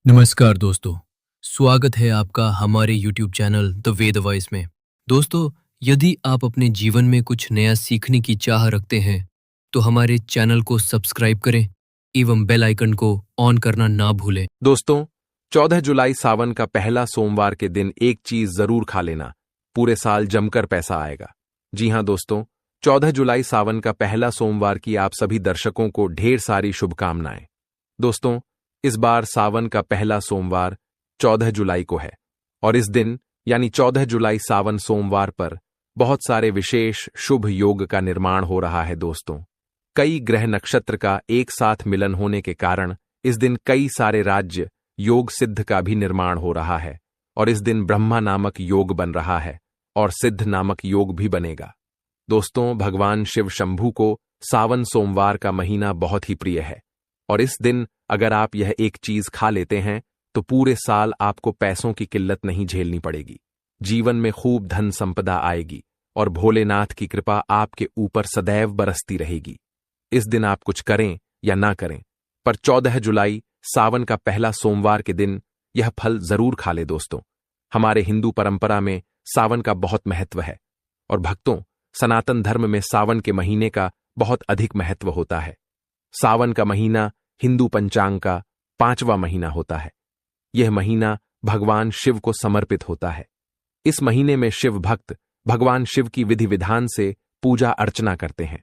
नमस्कार दोस्तों, स्वागत है आपका हमारे YouTube channel the Ved voice में। दोस्तों, यदि आप अपने जीवन में कुछ नया सीखने की चाह रखते हैं, तो हमारे चैनल को सब्सक्राइब करें एवं बेल आइकन को ऑन करना ना भूलें। दोस्तों, 14 जुलाई सावन का पहला सोमवार के दिन एक चीज जरूर खा लेना, पूरे साल जमकर पैसा आएगा। जी हां दोस्तों, 14 जुलाई सावन का पहला सोमवार की आप सभी दर्शकों को ढेर सारी शुभकामनाएं। दोस्तों, इस बार सावन का पहला सोमवार 14 जुलाई को है और इस दिन यानी 14 जुलाई सावन सोमवार पर बहुत सारे विशेष शुभ योग का निर्माण हो रहा है। दोस्तों, कई ग्रह नक्षत्र का एक साथ मिलन होने के कारण इस दिन कई सारे राज्य योग सिद्ध का भी निर्माण हो रहा है और इस दिन ब्रह्मा नामक योग बन रहा है और सिद्ध नामक योग भी बनेगा। दोस्तों, भगवान शिव शंभू को सावन सोमवार का महीना बहुत ही प्रिय है और इस दिन अगर आप यह एक चीज खा लेते हैं तो पूरे साल आपको पैसों की किल्लत नहीं झेलनी पड़ेगी। जीवन में खूब धन संपदा आएगी और भोलेनाथ की कृपा आपके ऊपर सदैव बरसती रहेगी। इस दिन आप कुछ करें या ना करें, पर 14 जुलाई सावन का पहला सोमवार के दिन यह फल जरूर खा ले। दोस्तों, हमारे हिंदू परंपरा में सावन का बहुत महत्व है और भक्तों, सनातन धर्म में सावन के महीने का बहुत अधिक महत्व होता है। सावन का महीना हिंदू पंचांग का 5वां महीना होता है। यह महीना भगवान शिव को समर्पित होता है। इस महीने में शिव भक्त भगवान शिव की विधि विधान से पूजा अर्चना करते हैं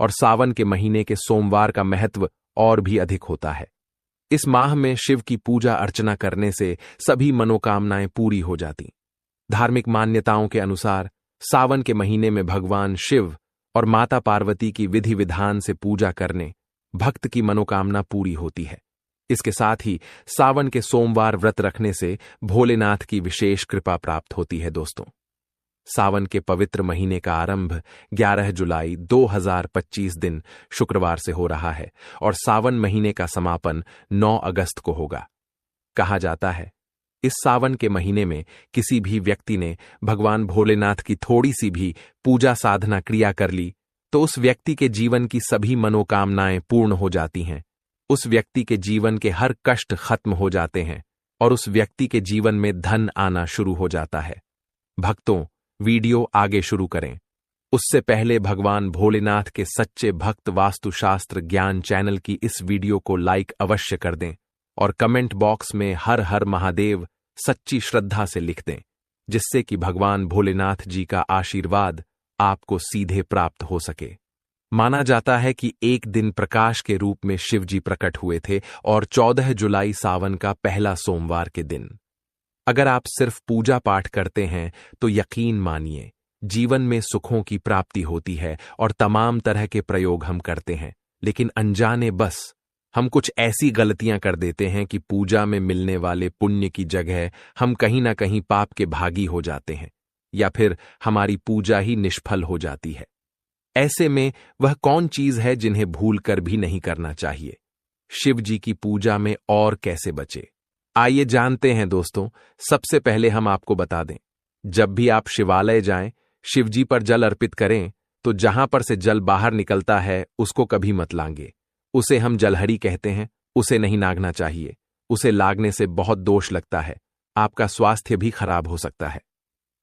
और सावन के महीने के सोमवार का महत्व और भी अधिक होता है। इस माह में शिव की पूजा अर्चना करने से सभी मनोकामनाएं पूरी हो जाती। धार्मिक मान्यताओं के अनुसार सावन के महीने में भगवान शिव और माता पार्वती की विधि विधान से पूजा करने भक्त की मनोकामना पूरी होती है। इसके साथ ही सावन के सोमवार व्रत रखने से भोलेनाथ की विशेष कृपा प्राप्त होती है। दोस्तों, सावन के पवित्र महीने का आरंभ 11 जुलाई 2025 दिन शुक्रवार से हो रहा है और सावन महीने का समापन 9 अगस्त को होगा। कहा जाता है, इस सावन के महीने में किसी भी व्यक्ति ने भगवान भोलेनाथ की थोड़ी सी भी पूजा साधना क्रिया कर ली तो उस व्यक्ति के जीवन की सभी मनोकामनाएं पूर्ण हो जाती हैं। उस व्यक्ति के जीवन के हर कष्ट खत्म हो जाते हैं और उस व्यक्ति के जीवन में धन आना शुरू हो जाता है। भक्तों, वीडियो आगे शुरू करें उससे पहले भगवान भोलेनाथ के सच्चे भक्त वास्तुशास्त्र ज्ञान चैनल की इस वीडियो को लाइक अवश्य कर दें और कमेंट बॉक्स में हर हर महादेव सच्ची श्रद्धा से लिख दें, जिससे कि भगवान भोलेनाथ जी का आशीर्वाद आपको सीधे प्राप्त हो सके। माना जाता है कि एक दिन प्रकाश के रूप में शिव जी प्रकट हुए थे और 14 जुलाई सावन का पहला सोमवार के दिन अगर आप सिर्फ पूजा पाठ करते हैं तो यकीन मानिए जीवन में सुखों की प्राप्ति होती है और तमाम तरह के प्रयोग हम करते हैं, लेकिन अनजाने बस हम कुछ ऐसी गलतियां कर देते हैं कि पूजा में मिलने वाले पुण्य की जगह हम कहीं ना कहीं पाप के भागी हो जाते हैं या फिर हमारी पूजा ही निष्फल हो जाती है। ऐसे में वह कौन चीज है जिन्हें भूल कर भी नहीं करना चाहिए? शिव जी की पूजा में और कैसे बचे, आइए जानते हैं। दोस्तों, सबसे पहले हम आपको बता दें, जब भी आप शिवालय जाएं, शिव जी पर जल अर्पित करें तो जहां पर से जल बाहर निकलता है उसको कभी मत लांगे। उसे हम जलहरी कहते हैं, उसे नहीं नागना चाहिए। उसे लागने से बहुत दोष लगता है, आपका स्वास्थ्य भी खराब हो सकता है।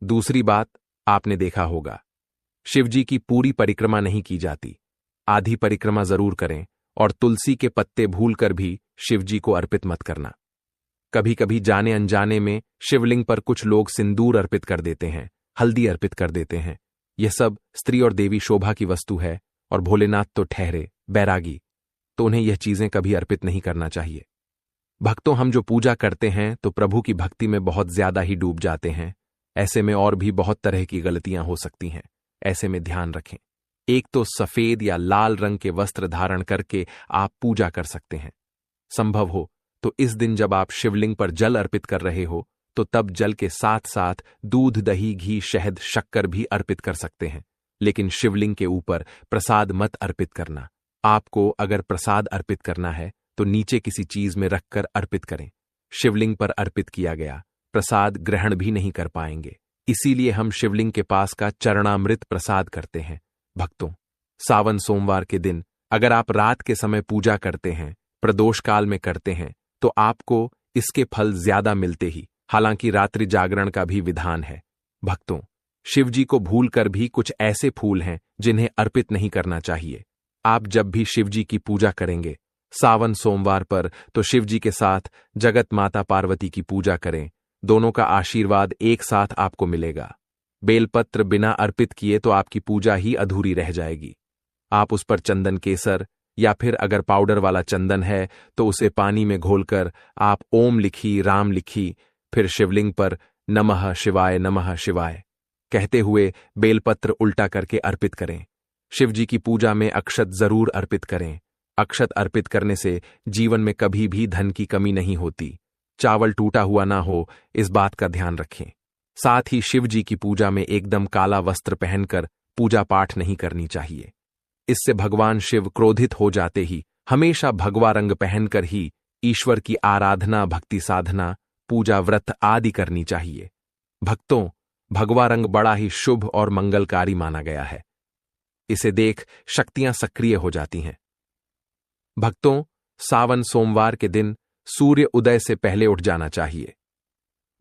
दूसरी बात, आपने देखा होगा शिवजी की पूरी परिक्रमा नहीं की जाती, आधी परिक्रमा जरूर करें और तुलसी के पत्ते भूलकर भी शिवजी को अर्पित मत करना। कभी कभी जाने अनजाने में शिवलिंग पर कुछ लोग सिंदूर अर्पित कर देते हैं, हल्दी अर्पित कर देते हैं। यह सब स्त्री और देवी शोभा की वस्तु है और भोलेनाथ तो ठहरे बैरागी, तो उन्हें यह चीजें कभी अर्पित नहीं करना चाहिए। भक्तों, हम जो पूजा करते हैं तो प्रभु की भक्ति में बहुत ज्यादा ही डूब जाते हैं। ऐसे में और भी बहुत तरह की गलतियां हो सकती हैं, ऐसे में ध्यान रखें। एक तो सफेद या लाल रंग के वस्त्र धारण करके आप पूजा कर सकते हैं। संभव हो तो इस दिन जब आप शिवलिंग पर जल अर्पित कर रहे हो तो तब जल के साथ साथ दूध, दही, घी, शहद, शक्कर भी अर्पित कर सकते हैं, लेकिन शिवलिंग के ऊपर प्रसाद मत अर्पित करना। आपको अगर प्रसाद अर्पित करना है तो नीचे किसी चीज में रखकर अर्पित करें। शिवलिंग पर अर्पित किया गया प्रसाद ग्रहण भी नहीं कर पाएंगे, इसीलिए हम शिवलिंग के पास का चरणामृत प्रसाद करते हैं। भक्तों, सावन सोमवार के दिन अगर आप रात के समय पूजा करते हैं, प्रदोष काल में करते हैं, तो आपको इसके फल ज्यादा मिलते ही। हालांकि रात्रि जागरण का भी विधान है। भक्तों, शिव जी को भूलकर भी कुछ ऐसे फूल हैं जिन्हें अर्पित नहीं करना चाहिए। आप जब भी शिव जी की पूजा करेंगे सावन सोमवार पर, तो शिव जी के साथ जगत माता पार्वती की पूजा करें। दोनों का आशीर्वाद एक साथ आपको मिलेगा। बेलपत्र बिना अर्पित किए तो आपकी पूजा ही अधूरी रह जाएगी। आप उस पर चंदन केसर या फिर अगर पाउडर वाला चंदन है तो उसे पानी में घोलकर आप ओम लिखी, राम लिखी, फिर शिवलिंग पर नमः शिवाय कहते हुए बेलपत्र उल्टा करके अर्पित करें। शिव जी की पूजा में अक्षत जरूर अर्पित करें। अक्षत अर्पित करने से जीवन में कभी भी धन की कमी नहीं होती। चावल टूटा हुआ ना हो, इस बात का ध्यान रखें। साथ ही शिव जी की पूजा में एकदम काला वस्त्र पहनकर पूजा पाठ नहीं करनी चाहिए। इससे भगवान शिव क्रोधित हो जाते ही हमेशा भगवा रंग पहनकर ही ईश्वर की आराधना, भक्ति साधना, पूजा, व्रत आदि करनी चाहिए। भक्तों, भगवा रंग बड़ा ही शुभ और मंगलकारी माना गया है। इसे देख शक्तियां सक्रिय हो जाती हैं। भक्तों, सावन सोमवार के दिन सूर्य उदय से पहले उठ जाना चाहिए।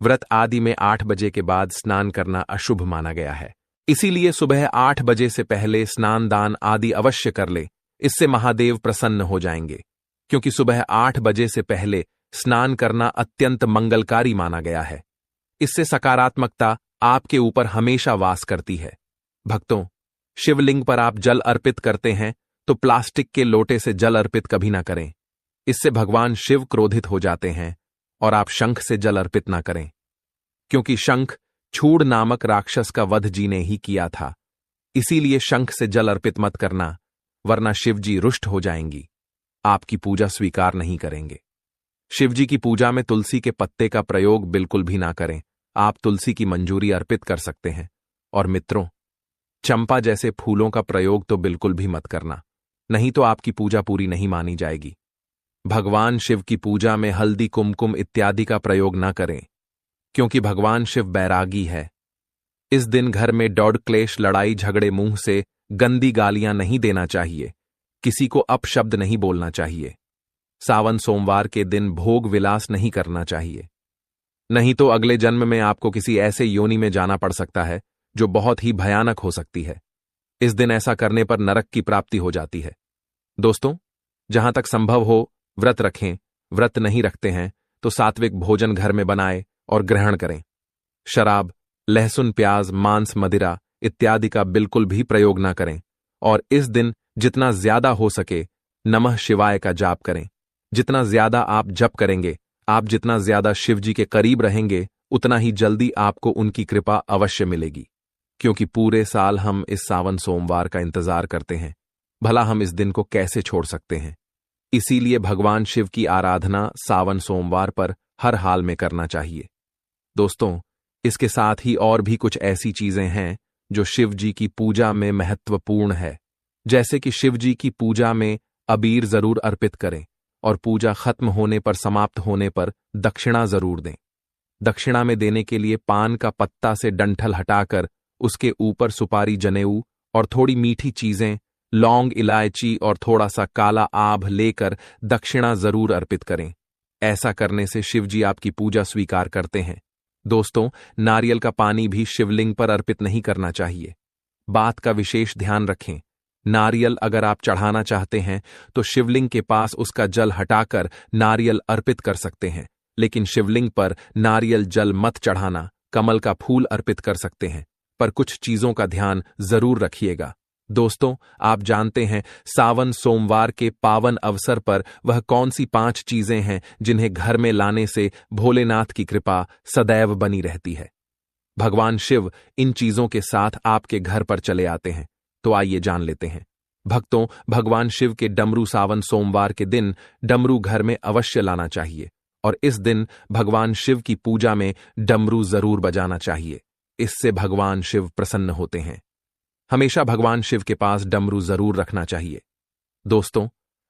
व्रत आदि में 8 बजे के बाद स्नान करना अशुभ माना गया है। इसीलिए सुबह 8 बजे से पहले स्नान दान आदि अवश्य कर ले। इससे महादेव प्रसन्न हो जाएंगे, क्योंकि सुबह 8 बजे से पहले स्नान करना अत्यंत मंगलकारी माना गया है। इससे सकारात्मकता आपके ऊपर हमेशा वास करती है। भक्तों, शिवलिंग पर आप जल अर्पित करते हैं तो प्लास्टिक के लोटे से जल अर्पित कभी ना करें। इससे भगवान शिव क्रोधित हो जाते हैं। और आप शंख से जल अर्पित ना करें, क्योंकि शंख छूड़ नामक राक्षस का वध जी ने ही किया था। इसीलिए शंख से जल अर्पित मत करना, वरना शिव जी रुष्ट हो जाएंगी, आपकी पूजा स्वीकार नहीं करेंगे। शिव जी की पूजा में तुलसी के पत्ते का प्रयोग बिल्कुल भी ना करें। आप तुलसी की मंजूरी अर्पित कर सकते हैं। और मित्रों, चंपा जैसे फूलों का प्रयोग तो बिल्कुल भी मत करना, नहीं तो आपकी पूजा पूरी नहीं मानी जाएगी। भगवान शिव की पूजा में हल्दी, कुमकुम इत्यादि का प्रयोग न करें, क्योंकि भगवान शिव बैरागी है। इस दिन घर में दौड़ क्लेश, लड़ाई झगड़े, मुंह से गंदी गालियां नहीं देना चाहिए। किसी को अपशब्द नहीं बोलना चाहिए। सावन सोमवार के दिन भोग विलास नहीं करना चाहिए, नहीं तो अगले जन्म में आपको किसी ऐसे योनि में जाना पड़ सकता है जो बहुत ही भयानक हो सकती है। इस दिन ऐसा करने पर नरक की प्राप्ति हो जाती है। दोस्तों, जहां तक संभव हो व्रत रखें। व्रत नहीं रखते हैं तो सात्विक भोजन घर में बनाएं और ग्रहण करें। शराब, लहसुन, प्याज, मांस, मदिरा इत्यादि का बिल्कुल भी प्रयोग ना करें। और इस दिन जितना ज्यादा हो सके नमः शिवाय का जाप करें। जितना ज्यादा आप जप करेंगे, आप जितना ज्यादा शिव जी के करीब रहेंगे, उतना ही जल्दी आपको उनकी कृपा अवश्य मिलेगी। क्योंकि पूरे साल हम इस सावन सोमवार का इंतजार करते हैं, भला हम इस दिन को कैसे छोड़ सकते हैं। इसीलिए भगवान शिव की आराधना सावन सोमवार पर हर हाल में करना चाहिए। दोस्तों, इसके साथ ही और भी कुछ ऐसी चीजें हैं जो शिव जी की पूजा में महत्वपूर्ण है। जैसे कि शिव जी की पूजा में अबीर जरूर अर्पित करें और पूजा खत्म होने पर, समाप्त होने पर दक्षिणा जरूर दें। दक्षिणा में देने के लिए पान का पत्ता से डंठल हटाकर उसके ऊपर सुपारी, जनेऊ और थोड़ी मीठी चीजें, लौंग, इलायची और थोड़ा सा काला आभ लेकर दक्षिणा जरूर अर्पित करें। ऐसा करने से शिव जी आपकी पूजा स्वीकार करते हैं। दोस्तों, नारियल का पानी भी शिवलिंग पर अर्पित नहीं करना चाहिए। बात का विशेष ध्यान रखें। नारियल अगर आप चढ़ाना चाहते हैं तो शिवलिंग के पास उसका जल हटाकर नारियल अर्पित कर सकते हैं, लेकिन शिवलिंग पर नारियल जल मत चढ़ाना। कमल का फूल अर्पित कर सकते हैं, पर कुछ चीजों का ध्यान जरूर रखिएगा। दोस्तों, आप जानते हैं सावन सोमवार के पावन अवसर पर वह कौन सी 5 चीजें हैं जिन्हें घर में लाने से भोलेनाथ की कृपा सदैव बनी रहती है। भगवान शिव इन चीजों के साथ आपके घर पर चले आते हैं, तो आइए जान लेते हैं। भक्तों, भगवान शिव के डमरू सावन सोमवार के दिन डमरू घर में अवश्य लाना चाहिए और इस दिन भगवान शिव की पूजा में डमरू जरूर बजाना चाहिए। इससे भगवान शिव प्रसन्न होते हैं। हमेशा भगवान शिव के पास डमरू जरूर रखना चाहिए। दोस्तों,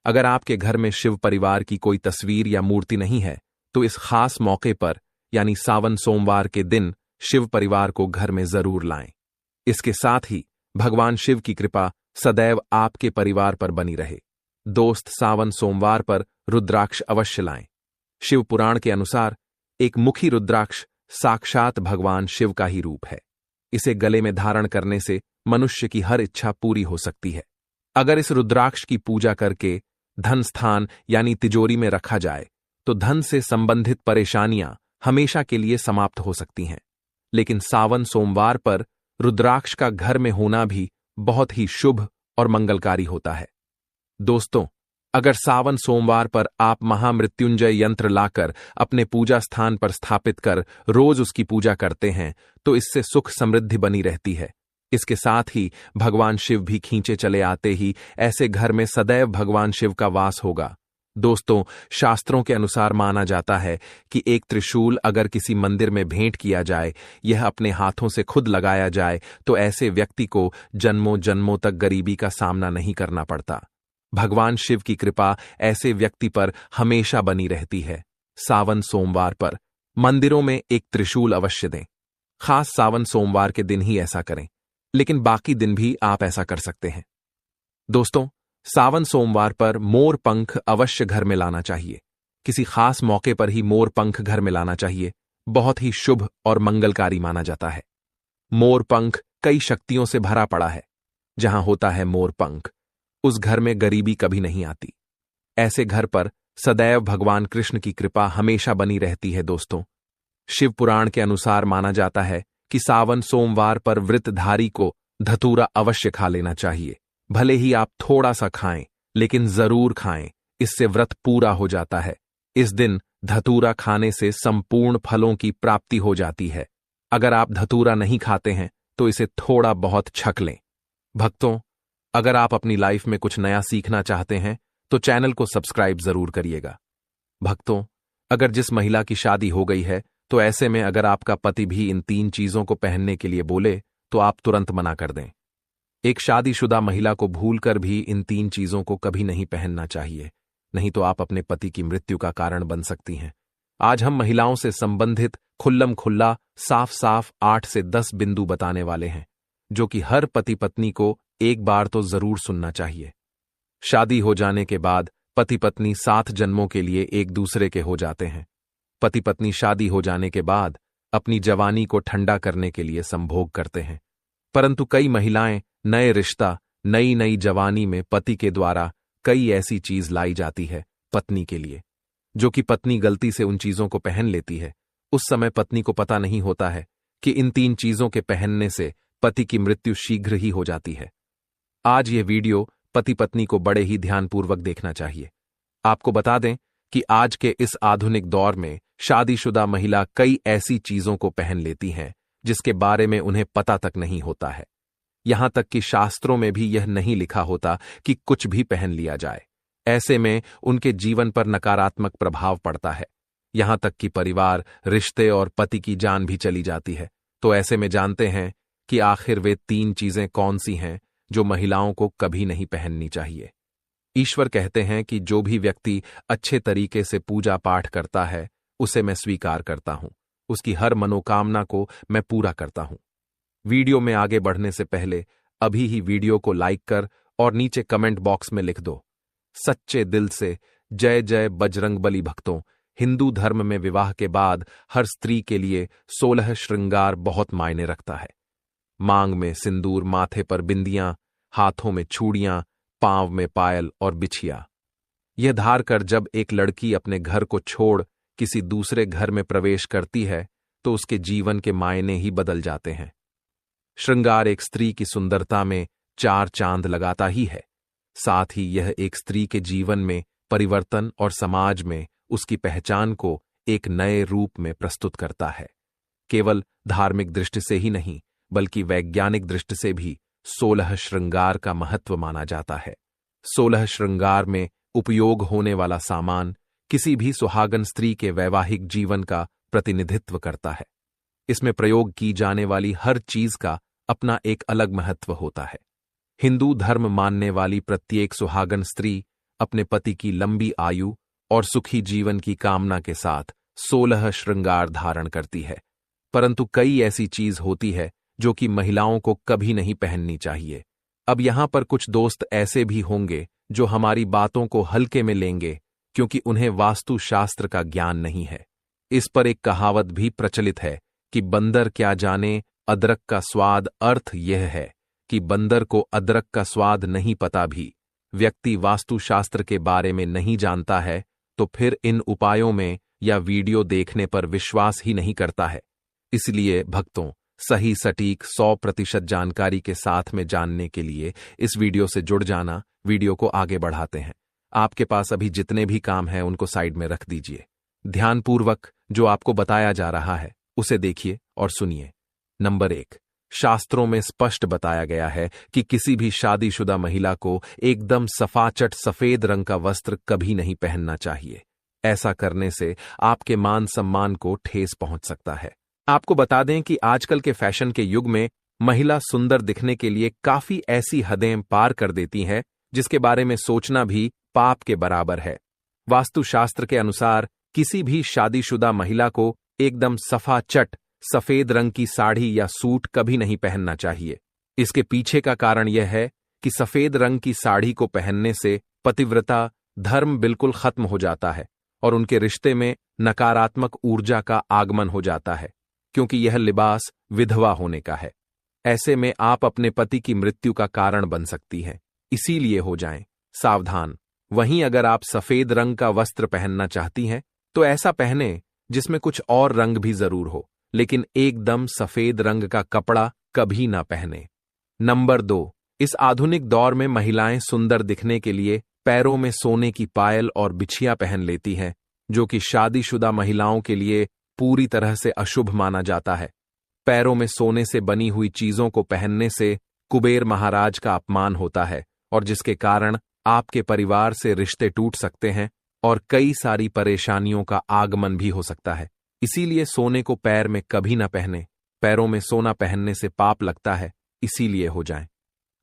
अगर आपके घर में शिव परिवार की कोई तस्वीर या मूर्ति नहीं है तो इस खास मौके पर यानी सावन सोमवार के दिन शिव परिवार को घर में जरूर लाएं। इसके साथ ही भगवान शिव की कृपा सदैव आपके परिवार पर बनी रहे। दोस्त, सावन सोमवार पर रुद्राक्ष अवश्य लाएं। शिव पुराण के अनुसार एक मुखी रुद्राक्ष साक्षात भगवान शिव का ही रूप है। इसे गले में धारण करने से मनुष्य की हर इच्छा पूरी हो सकती है। अगर इस रुद्राक्ष की पूजा करके धन स्थान यानी तिजोरी में रखा जाए तो धन से संबंधित परेशानियां हमेशा के लिए समाप्त हो सकती हैं। लेकिन सावन सोमवार पर रुद्राक्ष का घर में होना भी बहुत ही शुभ और मंगलकारी होता है। दोस्तों, अगर सावन सोमवार पर आप महामृत्युंजय यंत्र लाकर अपने पूजा स्थान पर स्थापित कर रोज उसकी पूजा करते हैं तो इससे सुख समृद्धि बनी रहती है। इसके साथ ही भगवान शिव भी खींचे चले आते ही ऐसे घर में सदैव भगवान शिव का वास होगा। दोस्तों, शास्त्रों के अनुसार माना जाता है कि एक त्रिशूल अगर किसी मंदिर में भेंट किया जाए, यह अपने हाथों से खुद लगाया जाए तो ऐसे व्यक्ति को जन्मों जन्मों तक गरीबी का सामना नहीं करना पड़ता। भगवान शिव की कृपा ऐसे व्यक्ति पर हमेशा बनी रहती है। सावन सोमवार पर मंदिरों में एक त्रिशूल अवश्य दें। खास सावन सोमवार के दिन ही ऐसा करें, लेकिन बाकी दिन भी आप ऐसा कर सकते हैं। दोस्तों, सावन सोमवार पर मोर पंख अवश्य घर में लाना चाहिए। किसी खास मौके पर ही मोर पंख घर में लाना चाहिए। बहुत ही शुभ और मंगलकारी माना जाता है। मोर पंख कई शक्तियों से भरा पड़ा है। जहां होता है मोर पंख, उस घर में गरीबी कभी नहीं आती। ऐसे घर पर सदैव भगवान कृष्ण की कृपा हमेशा बनी रहती है। दोस्तों, शिव पुराण के अनुसार माना जाता है कि सावन सोमवार पर व्रतधारी को धतूरा अवश्य खा लेना चाहिए। भले ही आप थोड़ा सा खाएं, लेकिन जरूर खाएं। इससे व्रत पूरा हो जाता है। इस दिन धतूरा खाने से संपूर्ण फलों की प्राप्ति हो जाती है। अगर आप धतूरा नहीं खाते हैं तो इसे थोड़ा बहुत छक लें। भक्तों, अगर आप अपनी लाइफ में कुछ नया सीखना चाहते हैं तो चैनल को सब्सक्राइब जरूर करिएगा। भक्तों, अगर जिस महिला की शादी हो गई है तो ऐसे में अगर आपका पति भी इन 3 चीजों को पहनने के लिए बोले तो आप तुरंत मना कर दें। एक शादीशुदा महिला को भूलकर भी इन 3 चीजों को कभी नहीं पहनना चाहिए, नहीं तो आप अपने पति की मृत्यु का कारण बन सकती हैं। आज हम महिलाओं से संबंधित खुल्लम खुल्ला साफ साफ 8 से 10 बिंदु बताने वाले हैं, जो कि हर पति पत्नी को एक बार तो जरूर सुनना चाहिए। शादी हो जाने के बाद पति पत्नी 7 जन्मों के लिए एक दूसरे के हो जाते हैं। पति पत्नी शादी हो जाने के बाद अपनी जवानी को ठंडा करने के लिए संभोग करते हैं, परंतु कई महिलाएं नए रिश्ता, नई नई जवानी में पति के द्वारा कई ऐसी चीज लाई जाती है पत्नी के लिए, जो कि पत्नी गलती से उन चीजों को पहन लेती है। उस समय पत्नी को पता नहीं होता है कि इन 3 चीजों के पहनने से पति की मृत्यु शीघ्र ही हो जाती है। आज यह वीडियो पति पत्नी को बड़े ही ध्यानपूर्वक देखना चाहिए। आपको बता दें कि आज के इस आधुनिक दौर में शादीशुदा महिला कई ऐसी चीजों को पहन लेती हैं जिसके बारे में उन्हें पता तक नहीं होता है। यहां तक कि शास्त्रों में भी यह नहीं लिखा होता कि कुछ भी पहन लिया जाए। ऐसे में उनके जीवन पर नकारात्मक प्रभाव पड़ता है। यहां तक कि परिवार, रिश्ते और पति की जान भी चली जाती है। तो ऐसे में जानते हैं कि आखिर वे 3 चीजें कौन सी हैं जो महिलाओं को कभी नहीं पहननी चाहिए। ईश्वर कहते हैं कि जो भी व्यक्ति अच्छे तरीके से पूजा पाठ करता है उसे मैं स्वीकार करता हूं, उसकी हर मनोकामना को मैं पूरा करता हूं। वीडियो में आगे बढ़ने से पहले अभी ही वीडियो को लाइक कर और नीचे कमेंट बॉक्स में लिख दो, सच्चे दिल से जय जय बजरंगबली। भक्तों, हिंदू धर्म में विवाह के बाद हर स्त्री के लिए 16 श्रृंगार बहुत मायने रखता है। मांग में सिंदूर, माथे पर बिंदियां, हाथों में चूड़ियां, पांव में पायल और बिछिया। यह धार कर जब एक लड़की अपने घर को छोड़ किसी दूसरे घर में प्रवेश करती है तो उसके जीवन के मायने ही बदल जाते हैं। श्रृंगार एक स्त्री की सुंदरता में 4 चांद लगाता ही है। साथ ही यह एक स्त्री के जीवन में परिवर्तन और समाज में उसकी पहचान को एक नए रूप में प्रस्तुत करता है। केवल धार्मिक दृष्टि से ही नहीं, बल्कि वैज्ञानिक दृष्टि से भी 16 श्रृंगार का महत्व माना जाता है। 16 श्रृंगार में उपयोग होने वाला सामान किसी भी सुहागन स्त्री के वैवाहिक जीवन का प्रतिनिधित्व करता है। इसमें प्रयोग की जाने वाली हर चीज का अपना एक अलग महत्व होता है। हिंदू धर्म मानने वाली प्रत्येक सुहागन स्त्री अपने पति की लंबी आयु और सुखी जीवन की कामना के साथ 16 श्रृंगार धारण करती है। परंतु कई ऐसी चीज होती है जो कि महिलाओं को कभी नहीं पहननी चाहिए। अब यहां पर कुछ दोस्त ऐसे भी होंगे जो हमारी बातों को हल्के में लेंगे क्योंकि उन्हें वास्तुशास्त्र का ज्ञान नहीं है। इस पर एक कहावत भी प्रचलित है कि बंदर क्या जाने अदरक का स्वाद। अर्थ यह है कि बंदर को अदरक का स्वाद नहीं पता भी व्यक्ति वास्तुशास्त्र के बारे में नहीं जानता है तो फिर इन उपायों में या वीडियो देखने पर विश्वास ही नहीं करता है। इसलिए भक्तों, सही सटीक 100% जानकारी के साथ में जानने के लिए इस वीडियो से जुड़ जाना। वीडियो को आगे बढ़ाते हैं। आपके पास अभी जितने भी काम हैं उनको साइड में रख दीजिए। ध्यानपूर्वक जो आपको बताया जा रहा है उसे देखिए और सुनिए। नंबर 1, शास्त्रों में स्पष्ट बताया गया है कि किसी भी शादीशुदा महिला को एकदम सफाचट सफेद रंग का वस्त्र कभी नहीं पहनना चाहिए। ऐसा करने से आपके मान सम्मान को ठेस पहुंच सकता है। आपको बता दें कि आजकल के फैशन के युग में महिला सुंदर दिखने के लिए काफी ऐसी हदें पार कर देती हैं जिसके बारे में सोचना भी पाप के बराबर है। वास्तुशास्त्र के अनुसार किसी भी शादीशुदा महिला को एकदम सफाचट सफेद रंग की साड़ी या सूट कभी नहीं पहनना चाहिए। इसके पीछे का कारण यह है कि सफेद रंग की साड़ी को पहनने से पतिव्रता धर्म बिल्कुल खत्म हो जाता है और उनके रिश्ते में नकारात्मक ऊर्जा का आगमन हो जाता है, क्योंकि यह लिबास विधवा होने का है। ऐसे में आप अपने पति की मृत्यु का कारण बन सकती हैं। इसीलिए हो जाएं सावधान। वहीं अगर आप सफेद रंग का वस्त्र पहनना चाहती हैं तो ऐसा पहने जिसमें कुछ और रंग भी जरूर हो, लेकिन एकदम सफेद रंग का कपड़ा कभी ना पहने। नंबर 2, इस आधुनिक दौर में महिलाएं सुंदर दिखने के लिए पैरों में सोने की पायल और बिछिया पहन लेती हैं, जो कि शादीशुदा महिलाओं के लिए पूरी तरह से अशुभ माना जाता है। पैरों में सोने से बनी हुई चीजों को पहनने से कुबेर महाराज का अपमान होता है और जिसके कारण आपके परिवार से रिश्ते टूट सकते हैं और कई सारी परेशानियों का आगमन भी हो सकता है। इसीलिए सोने को पैर में कभी ना पहने। पैरों में सोना पहनने से पाप लगता है, इसीलिए हो जाएं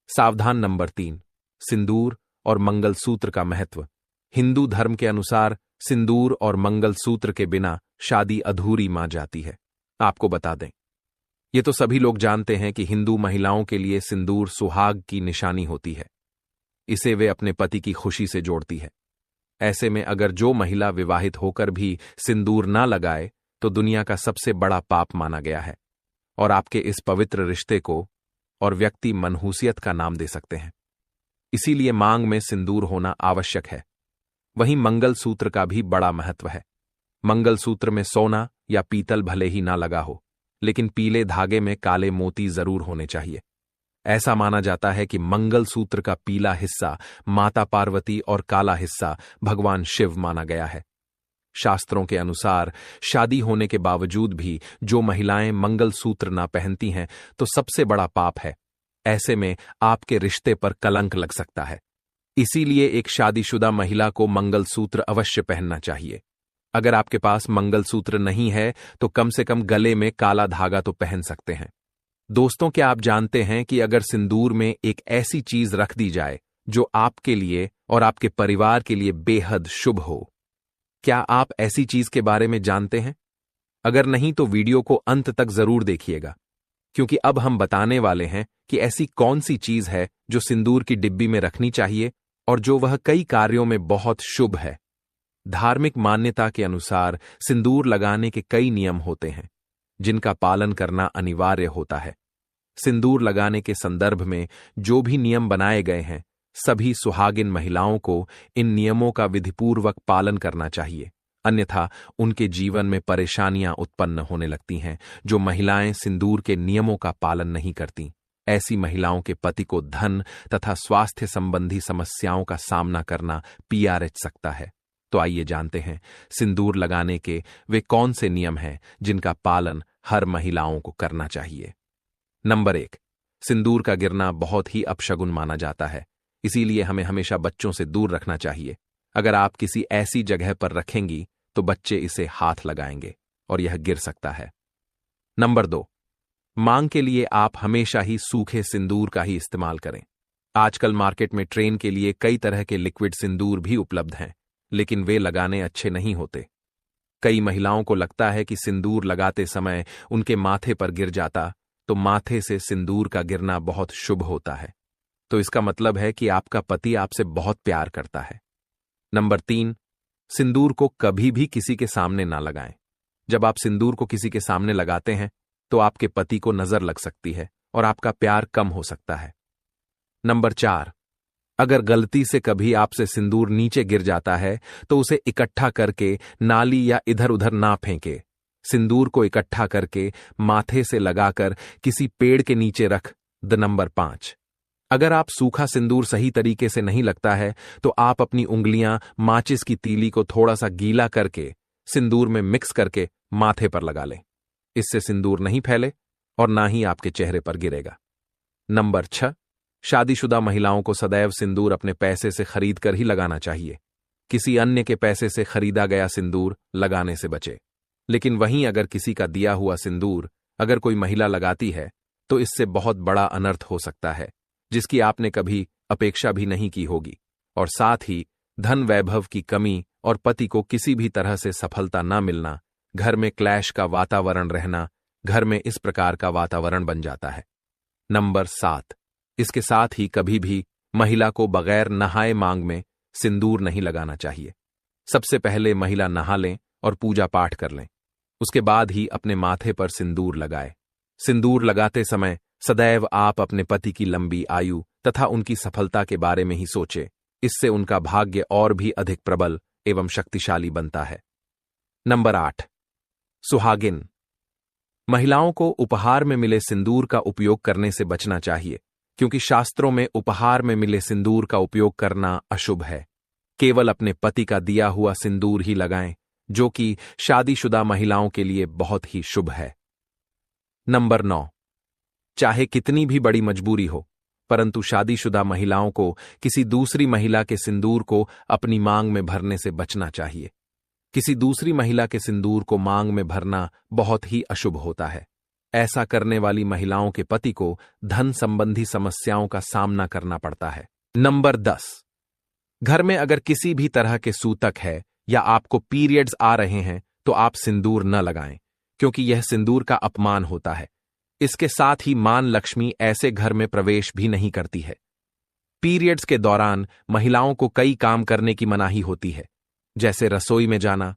सावधान। नंबर 3, सिंदूर और मंगलसूत्र का महत्व। हिंदू धर्म के अनुसार सिंदूर और मंगलसूत्र के बिना शादी अधूरी मान जाती है। आपको बता दें, ये तो सभी लोग जानते हैं कि हिंदू महिलाओं के लिए सिंदूर सुहाग की निशानी होती है। इसे वे अपने पति की खुशी से जोड़ती है। ऐसे में अगर जो महिला विवाहित होकर भी सिंदूर ना लगाए तो दुनिया का सबसे बड़ा पाप माना गया है और आपके इस पवित्र रिश्ते को और व्यक्ति मनहूसियत का नाम दे सकते हैं। इसीलिए मांग में सिंदूर होना आवश्यक है। वहीं मंगलसूत्र का भी बड़ा महत्व है। मंगलसूत्र में सोना या पीतल भले ही ना लगा हो, लेकिन पीले धागे में काले मोती जरूर होने चाहिए। ऐसा माना जाता है कि मंगलसूत्र का पीला हिस्सा माता पार्वती और काला हिस्सा भगवान शिव माना गया है। शास्त्रों के अनुसार शादी होने के बावजूद भी जो महिलाएं मंगलसूत्र ना पहनती हैं तो सबसे बड़ा पाप है। ऐसे में आपके रिश्ते पर कलंक लग सकता है। इसीलिए एक शादीशुदा महिला को मंगलसूत्र अवश्य पहनना चाहिए। अगर आपके पास मंगलसूत्र नहीं है तो कम से कम गले में काला धागा तो पहन सकते हैं। दोस्तों, क्या आप जानते हैं कि अगर सिंदूर में एक ऐसी चीज रख दी जाए जो आपके लिए और आपके परिवार के लिए बेहद शुभ हो? क्या आप ऐसी चीज के बारे में जानते हैं? अगर नहीं तो वीडियो को अंत तक जरूर देखिएगा, क्योंकि अब हम बताने वाले हैं कि ऐसी कौन सी चीज है जो सिंदूर की डिब्बी में रखनी चाहिए और जो वह कई कार्यों में बहुत शुभ है। धार्मिक मान्यता के अनुसार सिंदूर लगाने के कई नियम होते हैं जिनका पालन करना अनिवार्य होता है। सिंदूर लगाने के संदर्भ में जो भी नियम बनाए गए हैं, सभी सुहागिन महिलाओं को इन नियमों का विधिपूर्वक पालन करना चाहिए, अन्यथा उनके जीवन में परेशानियां उत्पन्न होने लगती हैं। जो महिलाएं सिंदूर के नियमों का पालन नहीं करती, ऐसी महिलाओं के पति को धन तथा स्वास्थ्य संबंधी समस्याओं का सामना करना पीआरएच सकता है। तो आइए जानते हैं सिंदूर लगाने के वे कौन से नियम हैं जिनका पालन हर महिलाओं को करना चाहिए। नंबर 1, सिंदूर का गिरना बहुत ही अपशगुन माना जाता है, इसीलिए हमें हमेशा बच्चों से दूर रखना चाहिए। अगर आप किसी ऐसी जगह पर रखेंगी तो बच्चे इसे हाथ लगाएंगे और यह गिर सकता है। नंबर 2, मांग के लिए आप हमेशा ही सूखे सिंदूर का ही इस्तेमाल करें। आजकल मार्केट में ट्रेन के लिए कई तरह के लिक्विड सिंदूर भी उपलब्ध हैं, लेकिन वे लगाने अच्छे नहीं होते। कई महिलाओं को लगता है कि सिंदूर लगाते समय उनके माथे पर गिर जाता तो माथे से सिंदूर का गिरना बहुत शुभ होता है, तो इसका मतलब है कि आपका पति आपसे बहुत प्यार करता है। नंबर 3, सिंदूर को कभी भी किसी के सामने ना लगाएं। जब आप सिंदूर को किसी के सामने लगाते हैं तो आपके पति को नजर लग सकती है और आपका प्यार कम हो सकता है। नंबर 4, अगर गलती से कभी आपसे सिंदूर नीचे गिर जाता है तो उसे इकट्ठा करके नाली या इधर उधर ना फेंके। सिंदूर को इकट्ठा करके माथे से लगाकर किसी पेड़ के नीचे रख। नंबर 5, अगर आप सूखा सिंदूर सही तरीके से नहीं लगता है तो आप अपनी उंगलियां माचिस की तीली को थोड़ा सा गीला करके सिंदूर में मिक्स करके माथे पर लगा लें। इससे सिंदूर नहीं फैले और ना ही आपके चेहरे पर गिरेगा। नंबर 6, शादीशुदा महिलाओं को सदैव सिंदूर अपने पैसे से खरीद कर ही लगाना चाहिए। किसी अन्य के पैसे से खरीदा गया सिंदूर लगाने से बचे। लेकिन वहीं अगर किसी का दिया हुआ सिंदूर अगर कोई महिला लगाती है तो इससे बहुत बड़ा अनर्थ हो सकता है, जिसकी आपने कभी अपेक्षा भी नहीं की होगी, और साथ ही धन वैभव की कमी और पति को किसी भी तरह से सफलता न मिलना, घर में क्लैश का वातावरण रहना, घर में इस प्रकार का वातावरण बन जाता है। नंबर 7, इसके साथ ही कभी भी महिला को बगैर नहाए मांग में सिंदूर नहीं लगाना चाहिए। सबसे पहले महिला नहा लें और पूजा पाठ कर लें, उसके बाद ही अपने माथे पर सिंदूर लगाए। सिंदूर लगाते समय सदैव आप अपने पति की लंबी आयु तथा उनकी सफलता के बारे में ही सोचें। इससे उनका भाग्य और भी अधिक प्रबल एवं शक्तिशाली बनता है। नंबर 8, सुहागिन। महिलाओं को उपहार में मिले सिंदूर का उपयोग करने से बचना चाहिए, क्योंकि शास्त्रों में उपहार में मिले सिंदूर का उपयोग करना अशुभ है। केवल अपने पति का दिया हुआ सिंदूर ही लगाएं, जो कि शादीशुदा महिलाओं के लिए बहुत ही शुभ है। नंबर 9, चाहे कितनी भी बड़ी मजबूरी हो, परंतु शादीशुदा महिलाओं को किसी दूसरी महिला के सिंदूर को अपनी मांग में भरने से बचना चाहिए। किसी दूसरी महिला के सिंदूर को मांग में भरना बहुत ही अशुभ होता है। ऐसा करने वाली महिलाओं के पति को धन संबंधी समस्याओं का सामना करना पड़ता है। नंबर 10, घर में अगर किसी भी तरह के सूतक है या आपको पीरियड्स आ रहे हैं तो आप सिंदूर न लगाएं, क्योंकि यह सिंदूर का अपमान होता है। इसके साथ ही मां लक्ष्मी ऐसे घर में प्रवेश भी नहीं करती है। पीरियड्स के दौरान महिलाओं को कई काम करने की मनाही होती है, जैसे रसोई में जाना,